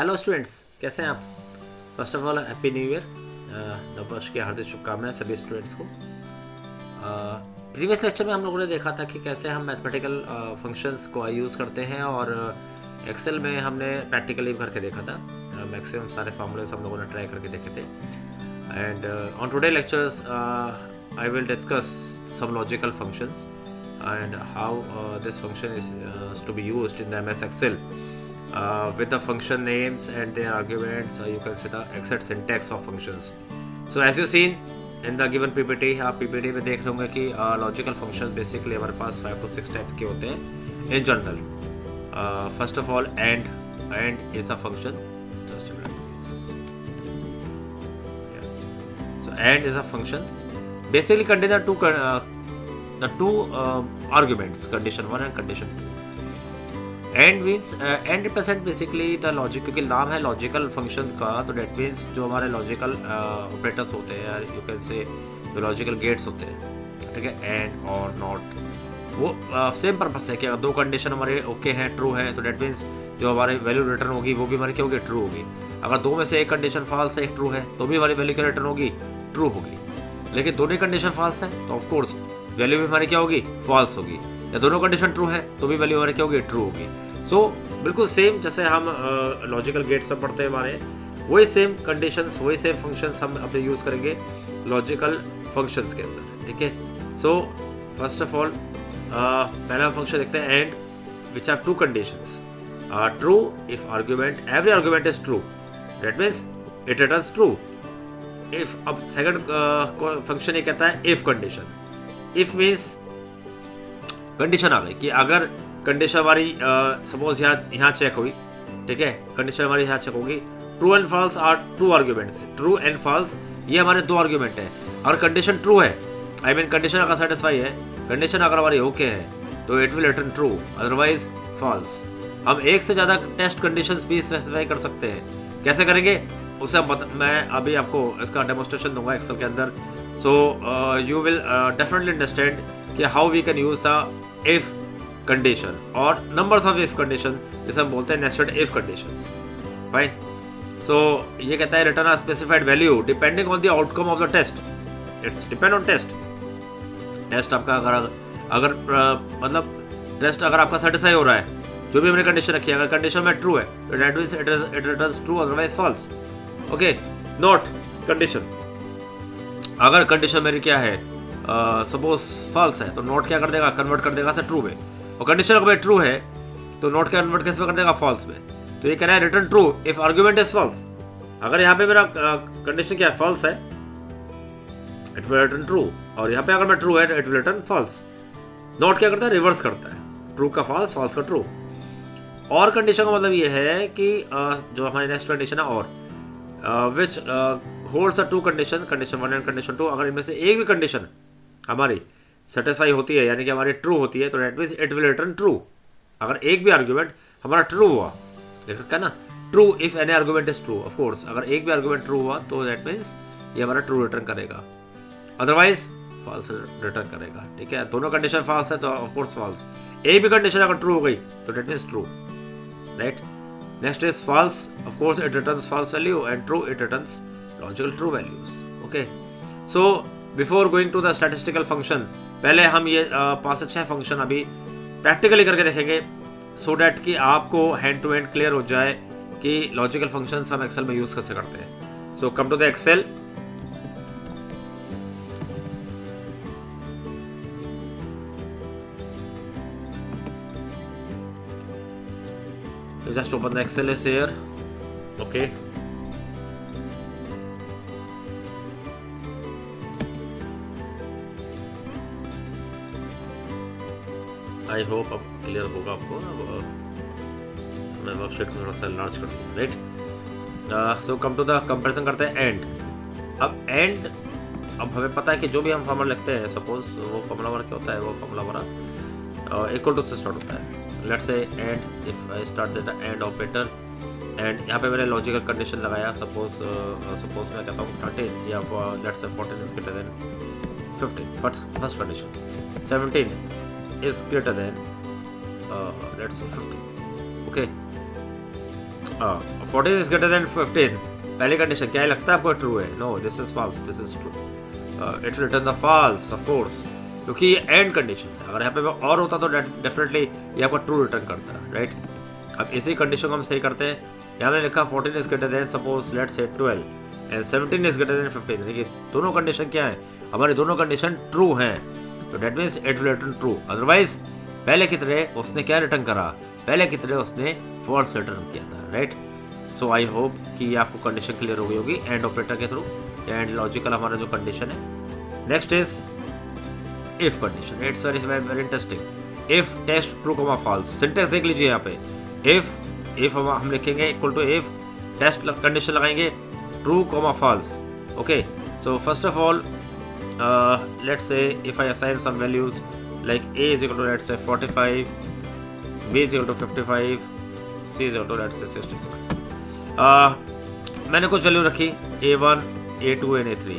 Hello students, कैसे हैं आप? First of all happy new year. नववर्ष की हार्दिक शुभकामनाएं सभी स्टूडेंट्स को। प्रीवियस लेक्चर में हम लोगों ने देखा था कि कैसे हम मैथमेटिकल फंक्शंस को यूज़ करते हैं और एक्सेल में हमने प्रैक्टिकली करके देखा था। मैक्सिमम सारे फार्मूलेस हम लोगों ने ट्राई करके देखे थे। And on today lectures I will discuss some logical functions and how this function is to be used in the MS Excel with the function names and their arguments. You can see the exact syntax of functions. So as you seen in the given PPT, आप PPT में देख होंगे कि logical functions basically हमारे पास 5 to 6 type के होते हैं in general. First of all, and is a function. Just a minute, please. Yeah. So and is a function. Basically contain the two arguments, condition 1 and condition 2. And means and represent basically the logic, क्योंकि नाम है logical function का, तो that means जो हमारे logical operators होते हैं, you can say जो लॉजिकल गेट्स होते हैं, ठीक है, एंड और नॉट, वो सेम पर्पस है कि अगर दो कंडीशन हमारे ओके हैं, ट्रू है, तो डेट मीन्स जो हमारी वैल्यू रिटर्न होगी वो भी हमारी क्या होगी, ट्रू होगी। अगर दो में से एक कंडीशन फॉल्स है, एक ट्रू है, तो भी हमारी वैल्यू क्या रिटर्न होगी, ट्रू होगी। लेकिन दोनों कंडीशन फॉल्स है तो ऑफ कोर्स वैल्यू भी हमारी क्या होगी, फॉल्स होगी। या दोनों कंडीशन ट्रू है तो भी वैल्यू हमारी क्या होगी, ट्रू होगी। सो बिल्कुल सेम जैसे हम लॉजिकल गेट्स में पढ़ते हैं हमारे, वही सेम कंडीशंस, वही सेम फंक्शंस हम अपने यूज़ करेंगे लॉजिकल फंक्शंस के अंदर, ठीक है। सो फर्स्ट ऑफ ऑल पहला फंक्शन देखते हैं and, which are two conditions. True if argument, every argument is true, that means it returns true. If, अब सेकंड फंक्शन ये कहता है if condition. If means condition आ गई कि अगर कंडीशन हमारी सपोज यहाँ चेक हुई, ठीक है, कंडीशन हमारी यहाँ चेक होगी, true and false are two arguments, true and false ये हमारे दो आर्ग्यूमेंट है। और कंडीशन ट्रू है, आई मीन कंडीशन अगर सेटिस्फाई है, कंडीशन अगर हमारी ओके है, तो it will return true, otherwise false. हम एक से ज़्यादा टेस्ट कंडीशंस भी स्पेसिफाई कर सकते हैं। कैसे करेंगे उसे मैं अभी आपको इसका डेमोस्ट्रेशन दूंगा एक्सेल के अंदर। So you will definitely understand कि how we can use the if condition और नंबर्स ऑफ इफ कंडीशन, जिसे हम बोलते हैं nested if conditions. Fine. So ये कहता है return a specified value depending on the outcome of the test. It's depend on test. Test आपका अगर मतलब टेस्ट अगर आपका सेटिस्फाई हो रहा है, जो भी हमने कंडीशन रखी है, अगर कंडीशन में ट्रू है तो that means it returns true, otherwise false. Okay, not condition, अगर कंडीशन मेरी क्या है, सपोज फॉल्स है, तो नॉट क्या कर देगा, कन्वर्ट कर देगा से ट्रू में। और कंडीशन अगर ट्रू है तो नॉट क्या कन्वर्ट किस में कर देगा, फॉल्स में। तो ये कह रहा है return true if argument is false. अगर यहाँ पे मेरा कंडीशन क्या है, फॉल्स है, इट विल रिटर्न ट्रू, और यहाँ पे अगर मैं ट्रू है it will return false. Not क्या करता है, रिवर्स करता है, ट्रू का फॉल्स, फॉल्स का ट्रू। और कंडीशन का मतलब ये है कि जो हमारी नेक्स्ट कंडीशन है और which holds a two condition, condition 1 and condition 2, अगर इनमें से एक भी कंडीशन हमारी सेटिस्फाई होती है, यानी कि हमारी ट्रू होती है, तो that means it will return true. अगर एक भी आर्ग्यूमेंट हमारा ट्रू हुआ, देखो क्या ना, true if any argument is true, of course अगर एक भी आर्ग्यूमेंट ट्रू हुआ तो दैट मीन्स ये हमारा ट्रू रिटर्न करेगा, अदरवाइज फॉल्स रिटर्न करेगा, ठीक है। दोनों कंडीशन फॉल्स है तो ऑफ कोर्स फॉल्स। एक भी कंडीशन अगर ट्रू हो गई तो that means true, right. Next is false. Of course, it returns false value, and true, it returns logical true values. Okay. So before going to the statistical function, पहले हम ये 5 से 6 फंक्शन अभी practically करके देखेंगे, so that कि आपको hand to hand clear हो जाए कि लॉजिकल फंक्शंस हम एक्सेल में यूज कैसे करते हैं। So come to the Excel. So just open the Excel is here. Okay. I hope अब क्लियर होगा आपको। अब मैं वर्कशीट को थोड़ा सा लार्ज कर दूँ, right. So come to the comparison करते हैं एंड। अब एंड, अब हमें पता है कि जो भी हम फॉर्मूला लिखते हैं, सपोज वो फॉर्मूला हमारा क्या होता है, वो फॉर्मूला हमारा इक्वल टू से स्टार्ट होता है। Let's say and, if I start with the end operator, and यहाँ पे मैंने लॉजिकल कंडीशन लगाया, सपोज मैं कहता हूँ 13 या let's say 14 is greater then 15, first condition. 17 is greater then let's say 15, okay. 14 is greater then 15, पहली कंडीशन क्या है, लगता है आपको ट्रू है? No, this is false, this is true, it return the false of course, क्योंकि ये and condition है। अगर यहाँ पे और होता तो डेफिनेटली ये आपको ट्रू रिटर्न करता है, राइट। अब इसी कंडीशन को हम सही करते हैं। यहाँ मैंने लिखा 14 is greater than suppose let's say 12 and 17 is greater then 15। देखिए दोनों कंडीशन क्या है, हमारी दोनों कंडीशन ट्रू हैं, तो that means it will return true. Otherwise पहले की तरह उसने क्या रिटर्न करा, पहले की तरह उसने फॉल्स रिटर्न किया था, राइट। सो आई होप कि ये आपको कंडीशन क्लियर हो गई होगी एंड ऑपरेटर के थ्रू, एंड लॉजिकल हमारा जो कंडीशन है। Next is if condition, it's very interesting. If test true comma false, syntax देख लीजिए यहाँ पे। इफ हम लिखेंगे equal to if test condition लगाएंगे true comma false, okay. So first of all let's say if I assign some values like a is equal to let's say 45, b is equal to 55, c is equal to let's say 66, मैंने कुछ value रखी a1 a2 and a3।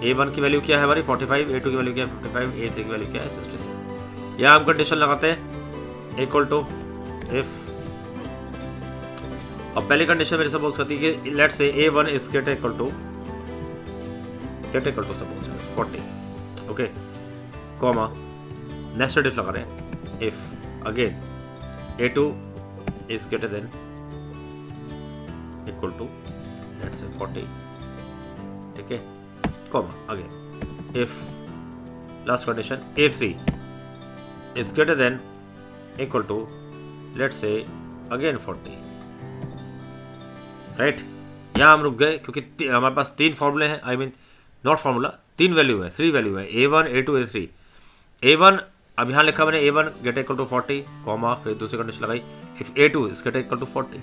a1 की value क्या है हमारी 45, a2 की value क्या है 55, a3 की वैल्यू क्या है 66। यहाँ हम कंडीशन लगाते हैं इक्वल टू इफ। अब पहली कंडीशन मेरे सपोज करती है कि let's say a1 is gate equal to suppose 40, okay, comma nested if लगा रहे हैं। If again a2 is greater than equal to let's say 40, ठीक है, comma again if last condition a3 is greater than equal to let's say again 40, right. यहाँ हम रुक गए क्योंकि हमारे पास तीन फॉर्मूले हैं, आई मीन नॉट फार्मूला, तीन वैल्यू है, 3 वैल्यू है, a1 a2 a3। a1 अब यहाँ लिखा मैंने a1 gate equal to 40, comma फिर दूसरी कंडीशन लगाई if a2 is gate equal to 40,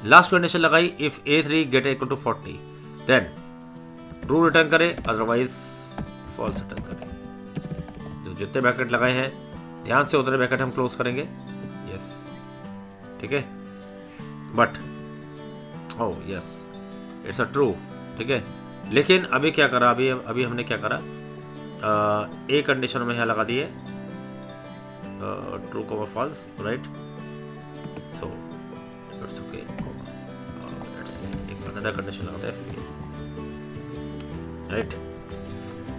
last condition लगाई if a3 greater equal to 40, then true return करे अदरवाइज फॉल्स रिटर्न करे। जो जितने ब्रैकेट लगाए हैं ध्यान से उतने ब्रैकेट हम क्लोज करेंगे, यस, ठीक है, but oh yes it's a true, ठीक है। लेकिन अभी क्या करा, अभी हमने क्या करा, ए कंडीशन में यहाँ लगा दिए true comma false, right. So it's okay, let's एक अनदर कंडीशन लगाते हैं, right.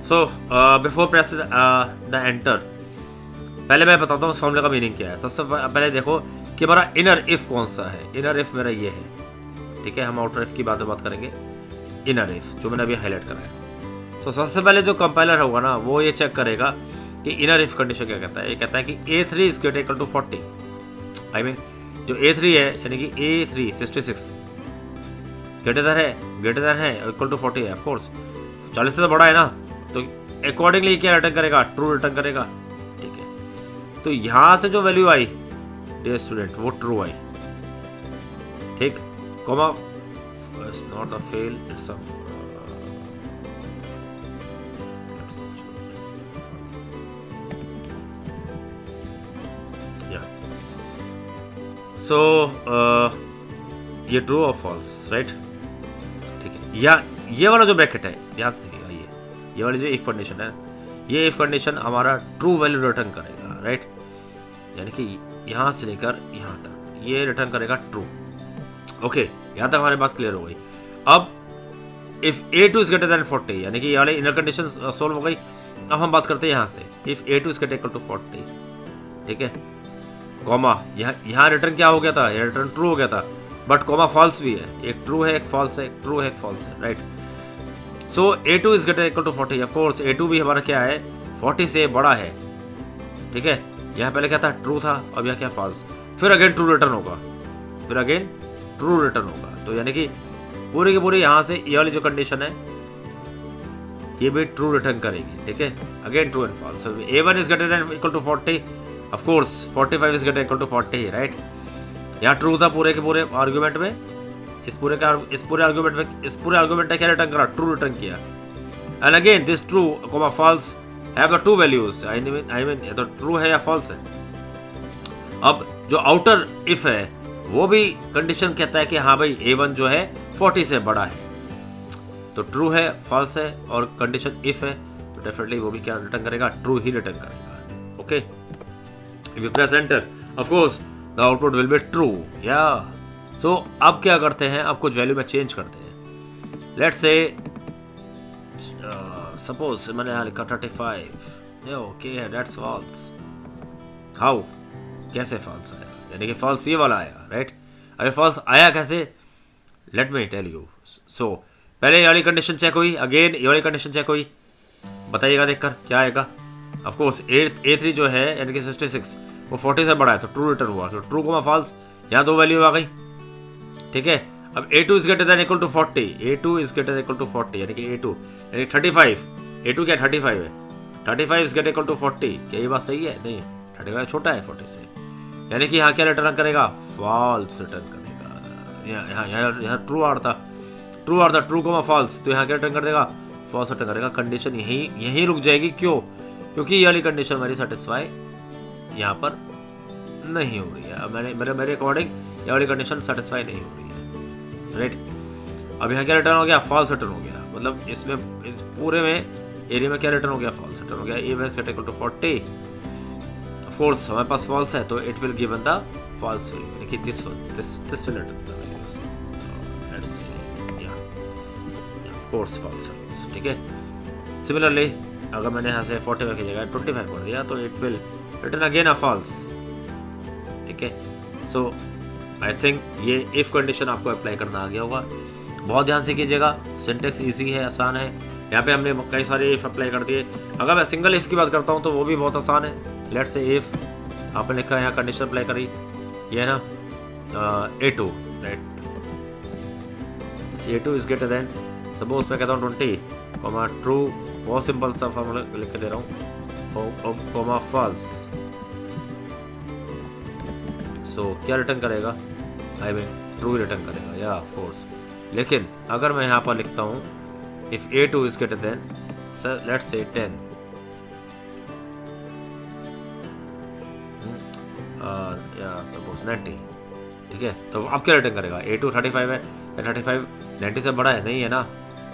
So before press the enter, पहले मैं बताता हूँ फॉर्मूले का मीनिंग क्या है। सबसे पहले देखो कि हमारा इनर इफ कौन सा है। इनर इफ मेरा ये है, ठीक है। हम आउटर इफ की बात करेंगे, इनर इफ जो मैंने अभी हाईलाइट करा है। तो सबसे पहले जो कंपाइलर होगा ना वो ये चेक करेगा कि इनर इफ कंडीशन क्या कहता है। ये कहता है कि a3 is greater equal to 40, I mean जो a3 है यानी कि a3 66 ग्रेटर है इक्वल टू 40 है, ऑफ कोर्स 40 से तो बड़ा है ना, तो अकॉर्डिंगली क्या रिटर्न करेगा, ट्रू रिटर्न करेगा, ठीक है। तो यहाँ से जो वैल्यू आई डियर स्टूडेंट वो ट्रू आई, ठीक, comma it's not a fail, it's a yeah, so ये ट्रू और फॉल्स, राइट, ठीक है। या ये वाला जो ब्रैकेट है ध्यान से देखिएगा, ये वाली जो इफ कंडीशन है, ये इफ कंडीशन हमारा ट्रू वैल्यू रिटर्न करेगा, राइट, यानी कि यहाँ से लेकर यहाँ तक ये रिटर्न करेगा ट्रू, ओके। यहाँ तक हमारी बात क्लियर हो गई। अब if a2 is greater then 40 यानी कि ये वाली इनर कंडीशन सोल्व हो गई। अब हम बात करते हैं यहाँ से if a2 is greater equal to 40, ठीक है, कॉमा यहाँ रिटर्न क्या हो गया था, ये रिटर्न ट्रू हो गया था, बट कॉमा फॉल्स भी है, एक ट्रू है एक फॉल्स है, एक ट्रू है एक फॉल्स है, right. So a2 is greater equal to 40, of course a2 भी हमारा क्या है 40 से बड़ा है, ठीक है। यहाँ पहले क्या था, ट्रू था, अब यहाँ क्या फॉल्स, फिर अगेन ट्रू रिटर्न होगा, फिर अगेन ट्रू रिटर्न होगा। तो यानी कि पूरी की पूरी यहाँ से ये वाली जो कंडीशन है ये भी ट्रू रिटर्न करेगी, ठीक है, again true and false. So a1 is greater than equal to 40, of course 45 is greater equal to 40, right. यहाँ ट्रू था पूरे के पूरे आर्गुमेंट में, इस पूरे आर्गुमेंट ने क्या रिटर्न करा, ट्रू रिटर्न किया। And again this true comma false have the two values, I mean ये तो ट्रू है या फॉल्स है। अब जो आउटर इफ है वो भी कंडीशन कहता है कि हाँ भाई a1 जो है 40 से बड़ा है, तो ट्रू है फॉल्स है, और कंडीशन इफ है तो डेफिनेटली वो भी क्या रिटर्न करेगा, ट्रू ही रिटर्न करेगा, okay. If you press enter, of course the output will be true. या सो अब क्या करते हैं, अब कुछ वैल्यू में चेंज करते हैं। लेट्स से सपोज मैंने यहाँ लिखा 35, ओके दैट्स फॉल्स। हाउ, कैसे फॉल्स आया, यानी कि फॉल्स ये वाला आया, राइट। अभी फॉल्स आया कैसे, लेट मी टेल यू। सो पहले ये वाली कंडीशन चेक हुई, अगेन ये वाली कंडीशन चेक हुई, बताइएगा देखकर क्या आएगा। ऑफकोर्स A3 जो है यानी कि 66 वो 40 से बड़ा है, तो ट्रू रिटर्न हुआ, तो ट्रू को फॉल्स, यहाँ दो वैल्यू आ गई, ठीक है। अब A2 is greater than equal to 40, A2 is greater than equal to 40, यानी कि A2 यानी 35, A2 क्या 35 है, 35 इज ग्रेटर इक्वल टू 40, क्या ये बात सही है, नहीं 35 छोटा है 40 से, यानी कि यहाँ क्या रिटर्न करेगा, फॉल्स रिटर्न करेगा। यहाँ ट्रू आ रहा था, ट्रू को फॉल्स, तो यहाँ क्या रिटर्न कर देगा, फॉल्स रिटर्न करेगा। कंडीशन यहीं रुक जाएगी, क्यों, क्योंकि ये वाली कंडीशन हमारी सेटिस्फाई यहाँ पर नहीं हो रही है। अब मेरे अकॉर्डिंग ये वाली कंडीशन सेटिस्फाई नहीं हो रही है, राइट। अब यहाँ क्या रिटर्न हो गया, फॉल्स रिटर्न हो गया, मतलब इसमें इस पूरे में एरिया में क्या रिटर्न हो गया, फॉल्स रिटर्न हो गया। A is equal to 40, of course हमारे पास फॉल्स है, तो it will given the false value, यानी कि this will return the values, let's say या ऑफ कोर्स फॉल्स, ठीक है। सिमिलरली अगर मैंने यहाँ से 45 की जगह 25 कर दिया, तो it will return again a false, ठीक है। सो आई थिंक ये इफ कंडीशन आपको अप्लाई करना आ गया होगा। बहुत ध्यान से कीजिएगा, सिंटेक्स इजी है, आसान है। यहाँ पे हमने कई सारे इफ अप्लाई कर दिए। अगर मैं सिंगल इफ की बात करता हूँ तो वो भी बहुत आसान है। लेट्स से इफ आपने लिखा है, यहाँ कंडीशन अप्लाई करी, ये है ना A2, right. A2 is greater than, suppose मैं कहता हूँ 20, ट्रू, बहुत सिंपल सा फॉर्मूला लिख के दे रहा हूँ, कोमा फॉल्स। सो क्या रिटर्न करेगा, आई मीन ट्रू रिटर्न करेगा, या ऑफ कोर्स। लेकिन अगर मैं यहाँ पर लिखता हूँ if A2 is greater then, sir let's say 10, या सपोज 90, ठीक है। तो अब क्या रिटर्न करेगा, A2 35 है, 35 90 से बड़ा है, नहीं है ना,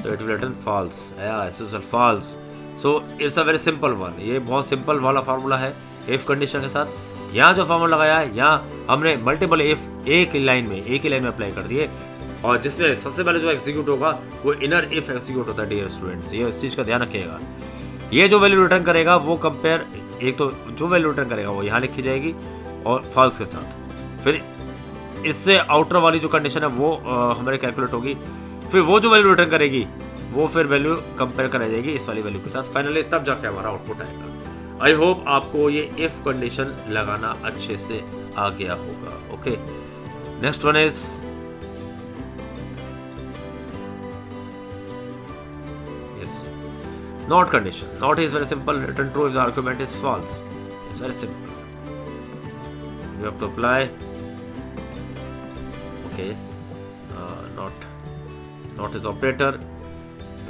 तो इट विल रिटर्न फॉल्स, या false. So it's a very simple one, ये बहुत सिंपल वाला फार्मूला है इफ कंडीशन के साथ। यहाँ जो फार्मूला लगाया है, यहाँ हमने मल्टीपल इफ एक ही लाइन में अप्लाई कर दिए, और जिसमें सबसे पहले जो एग्जीक्यूट होगा वो इनर इफ एग्जीक्यूट होता है, डियर स्टूडेंट्स, ये इस चीज़ का ध्यान रखिएगा। ये जो वैल्यू रिटर्न करेगा वो कंपेयर, एक तो जो वैल्यू रिटर्न करेगा वो यहाँ लिखी जाएगी और फॉल्स के साथ, फिर इससे आउटर वाली जो कंडीशन है वो हमारे कैलकुलेट होगी, फिर वो जो वैल्यू रिटर्न करेगी वो फिर वैल्यू कंपेयर कराई जाएगी इस वाली वैल्यू के साथ, फाइनली तब जाके हमारा आउटपुट आएगा। आई होप आपको ये इफ कंडीशन लगाना अच्छे से आ गया होगा। Okay, next one is not condition. Not is very simple. Return true if the argument is false. It's very simple. You have to apply. Okay. Not is operator.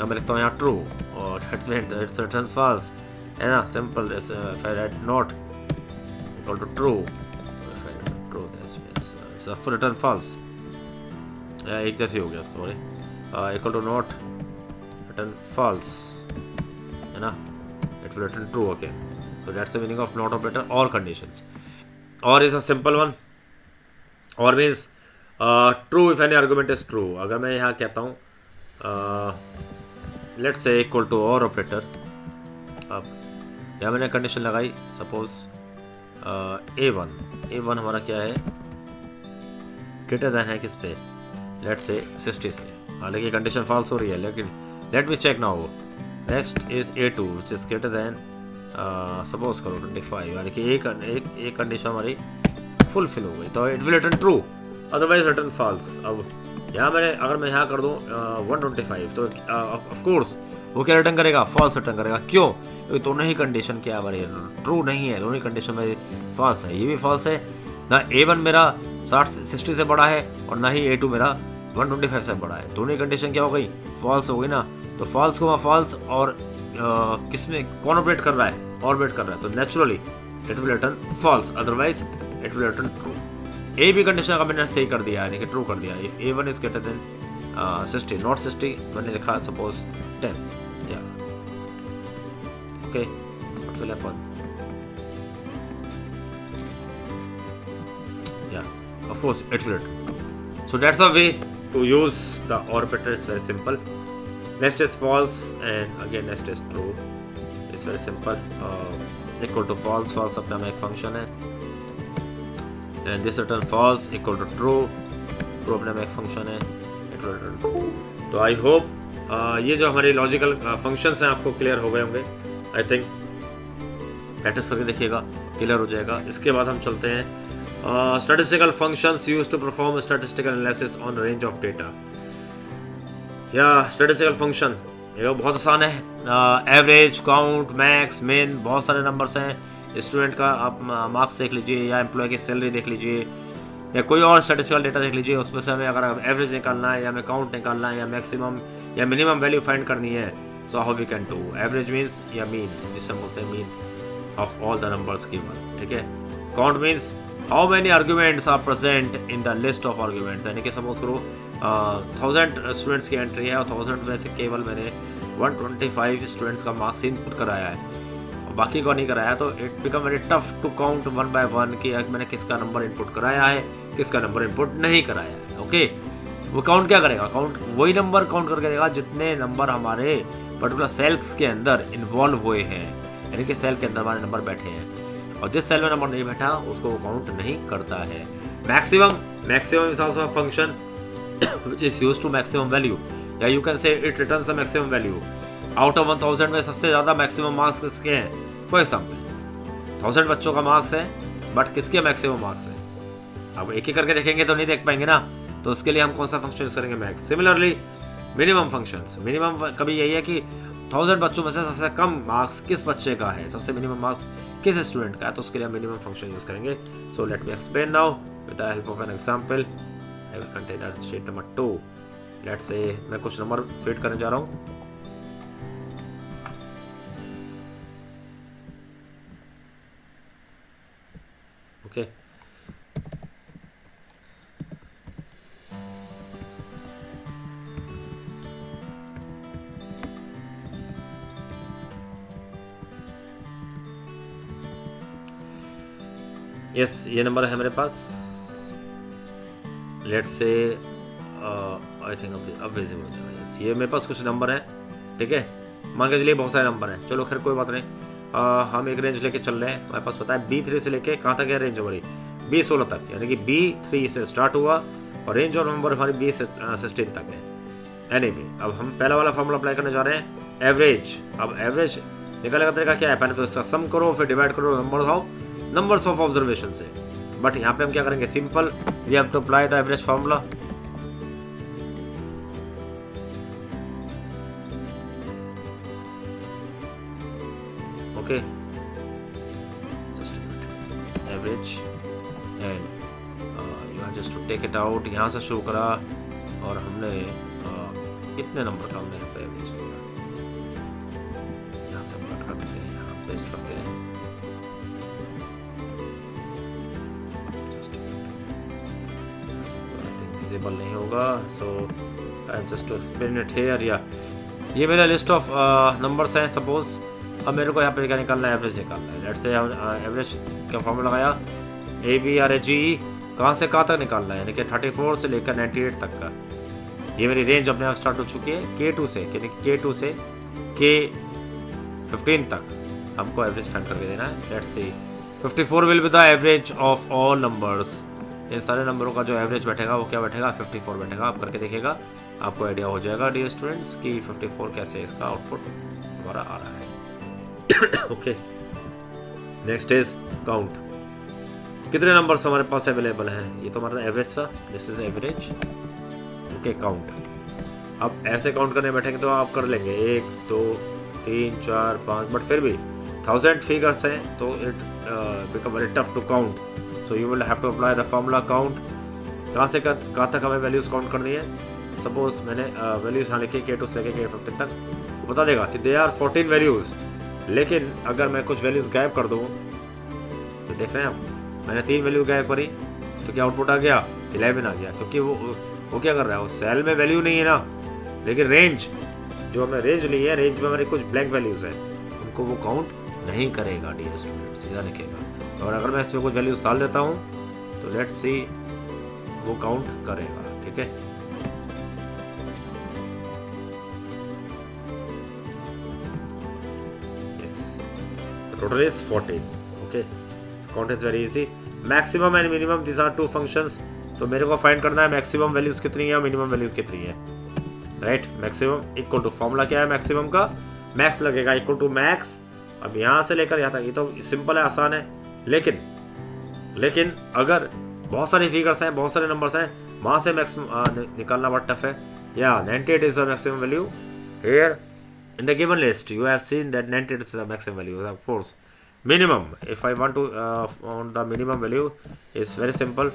अब मैं लिखता हूँ यहाँ true और it's return false. है ना, simple. If I write not equal to true, if I write true, this is a return false. एक जैसे हो गया, sorry. Equal to not return false. है ना, it will return true. Okay, so that's the meaning of not operator or conditions. Or is a simple one. Or means true if any argument is true. अगर मैं यहाँ कहता हूँ let's say equal to or operator, अब यहाँ मैंने condition लगाई, suppose A1 हमारा क्या है, ग्रेटर देन है किससे, लेट्स से 60 से, हालांकि कंडीशन फॉल्स हो रही है, लेकिन let me check now. Next is A2 which is greater than suppose करो 25, यानी कि एक कंडीशन हमारी फुलफिल हो गई, तो it will return true, otherwise return false. अब यहाँ अगर मैं यहाँ कर दूँ 125, तो ऑफ कोर्स वो क्या रिटर्न करेगा, फॉल्स रिटर्न करेगा। क्यों, क्योंकि दोनों ही कंडीशन क्या हमारी ट्रू नहीं है, दोनों ही कंडीशन मेरी फॉल्स है। ये भी फॉल्स है ना, A1 मेरा 60 से बड़ा है और ना ही A2 मेरा 125 से बड़ा है, दोनों ही कंडीशन क्या हो गई, फॉल्स हो गई ना। तो फॉल्स को फॉल्स और किसमें कौन ऑपरेट कर रहा है, ऑपरेट कर रहा है, तो naturally it will return false, otherwise it will return true. A भी कंडीशन का मैंने सही कर दिया, यानी कि ट्रू कर दिया। If A1 is greater then 60, not 60, मैंने लिखा सपोज 10, या okay, what will happen, of course it will return. So that's a way to use the operator. It's very simple. Next is false, and again next is true. It's very simple. Equal to false, false अपना में एक function है, and this return false equal to true, true अपने में एक function है, it will return true. तो I hope ये जो हमारे लॉजिकल फंक्शंस हैं आपको क्लियर हो गए होंगे. आई थिंक प्रैक्टिस करके देखिएगा, क्लियर हो जाएगा. इसके बाद हम चलते हैं statistical functions used to perform statistical analysis on range of data. या स्टैटिस्टिकल फंक्शन ये बहुत आसान है. एवरेज, काउंट, मैक्स, मिन, बहुत सारे नंबर्स हैं. स्टूडेंट का आप मार्क्स देख लीजिए, या एम्प्लॉय की सैलरी देख लीजिए, या कोई और स्टैटिस्टिकल डेटा देख लीजिए. उसमें से हमें अगर एवरेज निकालना है, या हमें काउंट निकालना है, या मैक्सिमम या मिनिमम वैल्यू फाइंड करनी है, so how we can do. Average means या मीन, जिसे हम बोलते हैं mean of all the numbers given. ठीक है. Count means how many arguments are present in the list of arguments. यानी कि सपोज करो 1000 स्टूडेंट्स की एंट्री है, और 1000 में से केवल मैंने 125 स्टूडेंट्स का मार्क्स इनपुट कराया है, और बाकी को नहीं कराया. तो it become very tough to count one by one कि मैंने किसका नंबर इनपुट कराया है, किसका नंबर इनपुट नहीं कराया है. ओके. वो काउंट क्या करेगा? काउंट वही नंबर काउंट करके देगा जितने नंबर हमारे पर्टिकुलर सेल्स के अंदर इन्वॉल्व हुए हैं, यानी कि सेल के अंदर हमारे नंबर बैठे हैं, और जिस सेल में नंबर नहीं बैठा उसको वो काउंट नहीं करता है. Maximum, maximum is also a function which is used to maximum value, या you can say it returns the maximum value. Out of 1000 में सबसे ज़्यादा मैक्सिमम मार्क्स किसके हैं? फॉर एग्जाम्पल 1000 बच्चों का मार्क्स है, बट किसके मैक्सिमम मार्क्स है? अब एक एक करके देखेंगे तो नहीं देख पाएंगे ना. तो उसके लिए हम कौन सा फंक्शन यूज करेंगे? Max. Similarly minimum functions, minimum कभी यही है कि 1000 बच्चों में से सबसे कम मार्क्स किस बच्चे का है, सबसे मिनिमम मार्क्स किस स्टूडेंट का है, तो उसके लिए हम मिनिमम फंक्शन यूज करेंगे. So let me explain now with the help of an example. I will consider sheet number 2. Let's say मैं कुछ नंबर फीड करने जा रहा हूँ. ओके. यस, ये नंबर है मेरे पास. लेट्स से आई थिंक अब विजिबल हो जाएगा. यस, ये मेरे पास कुछ नंबर हैं. ठीक है. मान के चलिए बहुत सारे नंबर हैं. चलो खैर कोई बात नहीं. हम एक रेंज लेके चल रहे हैं. हमारे पास पता है B3 से लेके कहाँ तक है रेंज हमारी? B16 तक, यानी कि B3 से स्टार्ट हुआ और रेंज और नंबर हमारी B16 तक है. एनीवे, अब हम पहला वाला फॉर्मूला अप्लाई करने जा रहे हैं, एवरेज. अब एवरेज निकालने का तरीका क्या है? पहले तो इसका सम करो, फिर डिवाइड करो नंबर्स ऑफ ऑब्जर्वेशन से. बट यहाँ पे हम क्या करेंगे? Simple, we have to apply the average formula. Okay, just average and you have just to take it out. यहाँ से शुरू करा और हमने इतने नंबर का हमने यहाँ पे एवरेज किया. यहाँ से कट करते हैं, यहाँ पेस्ट करते हैं. विजिबल नहीं होगा, so I just to explain it here. या ये मेरा लिस्ट ऑफ नंबर्स हैं. सपोज अब मेरे को यहाँ पे क्या निकालना है? एवरेज निकालना है. लेट्स से एवरेज का फॉर्मूला लगाया, AVRAGE कहाँ से कहाँ तक निकालना है, यानी कि 34 से लेकर 98 तक का. ये मेरी रेंज अपने आप स्टार्ट हो चुकी है. K2 से, यानी K2 से K15 तक हमको एवरेज फाइंड करके देना है. Let's see 54 will be the average of all numbers. इन सारे नंबरों का जो एवरेज बैठेगा वो क्या बैठेगा? 54 बैठेगा. आप करके देखिएगा, आपको आइडिया हो जाएगा डियर स्टूडेंट्स कि 54 कैसे इसका आउटपुट हमारा आ रहा है. ओके. Next is count. कितने नंबर्स हमारे पास अवेलेबल हैं? ये तो हमारा एवरेज था. This is average. Okay. Count. अब ऐसे काउंट करने बैठेंगे तो आप कर लेंगे 1 2 3 4 5, बट फिर भी 1000 फिगर्स हैं तो it become very tough to count. So you will have to apply the formula count. कहाँ से कहाँ तक हमें वैल्यूज़ काउंट करनी है? सपोज मैंने वैल्यूज़ यहाँ लिखी K2 से लेके K15 तक, बता देगा कि दे आर 14 वैल्यूज़. लेकिन अगर मैं कुछ वैल्यूज़ गायब कर दूँ तो देख रहे हैं आप, मैंने 3 वैल्यू गायब करी तो क्या आउटपुट आ गया? 11 आ गया. क्योंकि वो क्या कर रहा है? वो सेल में वैल्यू नहीं है ना, लेकिन रेंज, जो हमने रेंज ली है, रेंज में हमारे कुछ ब्लैंक वैल्यूज़ हैं, उनको वो काउंट नहीं करेगा डियर स्टूडेंट. सीधा लिखेगा. और अगर मैं इसमें कुछ वैल्यूज डाल देता हूँ तो लेट्स सी वो काउंट करेगा, ठीक है। Total is 14. Okay, count is very easy. Maximum and minimum, these are two functions. तो मेरे को फाइंड करना है मैक्सिमम वैल्यूज कितनी है और मिनिमम वैल्यू कितनी है, right. Maximum equal to, formula क्या है मैक्सिमम का, मैक्स लगेगा इक्वल टू मैक्स। अब यहाँ से लेकर यहाँ तक ये तो सिंपल है, आसान है, लेकिन अगर बहुत सारी फिगर्स हैं, बहुत सारे नंबर्स हैं, वहाँ से मैक्सिमम निकालना बहुत टफ है। या 98 is the maximum value here in the given list. You have seen that 98 is the maximum value. Of course, minimum, if I want to found the minimum value, is very simple,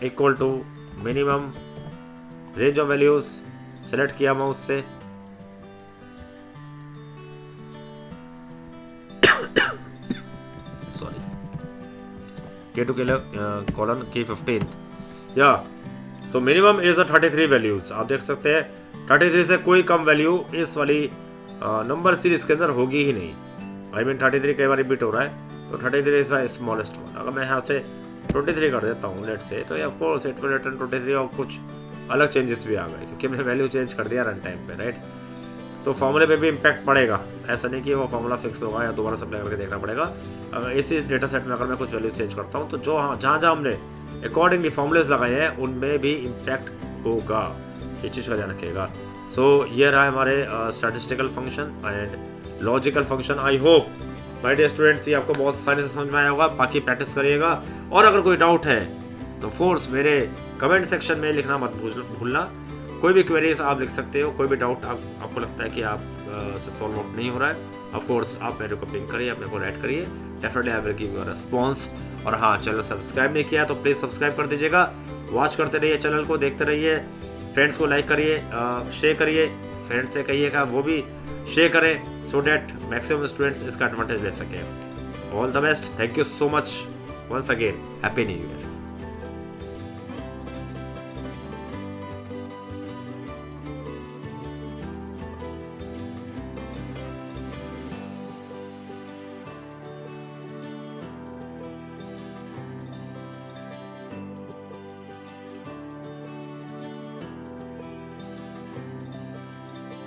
equal to minimum range of values, select किया mouse से, sorry, K2 colon key 15. Yeah, so minimum is a 33 values. आप देख सकते हैं 33 से कोई कम value इस वाली नंबर सीरीज के अंदर होगी ही नहीं। आई मीन 33 कई बार रिपीट हो रहा है, तो 33 इज द स्मॉलेस्ट वन। अगर मैं यहाँ से 23 कर देता हूँ लेट से, तो of course it will return 23 और कुछ अलग चेंजेस भी आ गए क्योंकि मैंने वैल्यू चेंज कर दिया रन टाइम पे, राइट। तो फॉर्मूले पे भी इम्पैक्ट पड़ेगा, ऐसा नहीं कि वो फॉर्मूला फिक्स होगा या दोबारा सप्लाई करके देखना पड़ेगा। अगर इसी डेटा सेट में अगर मैं कुछ वैल्यू चेंज करता हूँ तो जो जहाँ हमने अकॉर्डिंगली फॉर्मूलेज लगाए हैं उनमें भी इम्पैक्ट होगा, ये चीज़ का ध्यान रखिएगा। सो ये रहा हमारे statistical function and logical function. I hope my dear students ये आपको बहुत आसानी से समझ में आया होगा। बाकी प्रैक्टिस करिएगा और अगर कोई डाउट है तो फोर्स मेरे कमेंट सेक्शन में लिखना मत भूलना। कोई भी क्वेरीज आप लिख सकते हो, कोई भी डाउट आपको लगता है कि आप से सॉल्व आउट नहीं हो रहा है, ऑफ कोर्स आप मेरे को पिंग करिए, अपने को राइट करिए, definitely I will give you a response. और हाँ, चैनल सब्सक्राइब नहीं किया तो प्लीज़ सब्सक्राइब कर दीजिएगा। वॉच करते रहिए चैनल को, देखते रहिए। फ्रेंड्स को लाइक करिए, शेयर करिए, फ्रेंड्स से कहिएगा वो भी शेयर करें सो डैट मैक्सिमम स्टूडेंट्स इसका एडवांटेज ले सकें। All the best, thank you so much once again, happy new year.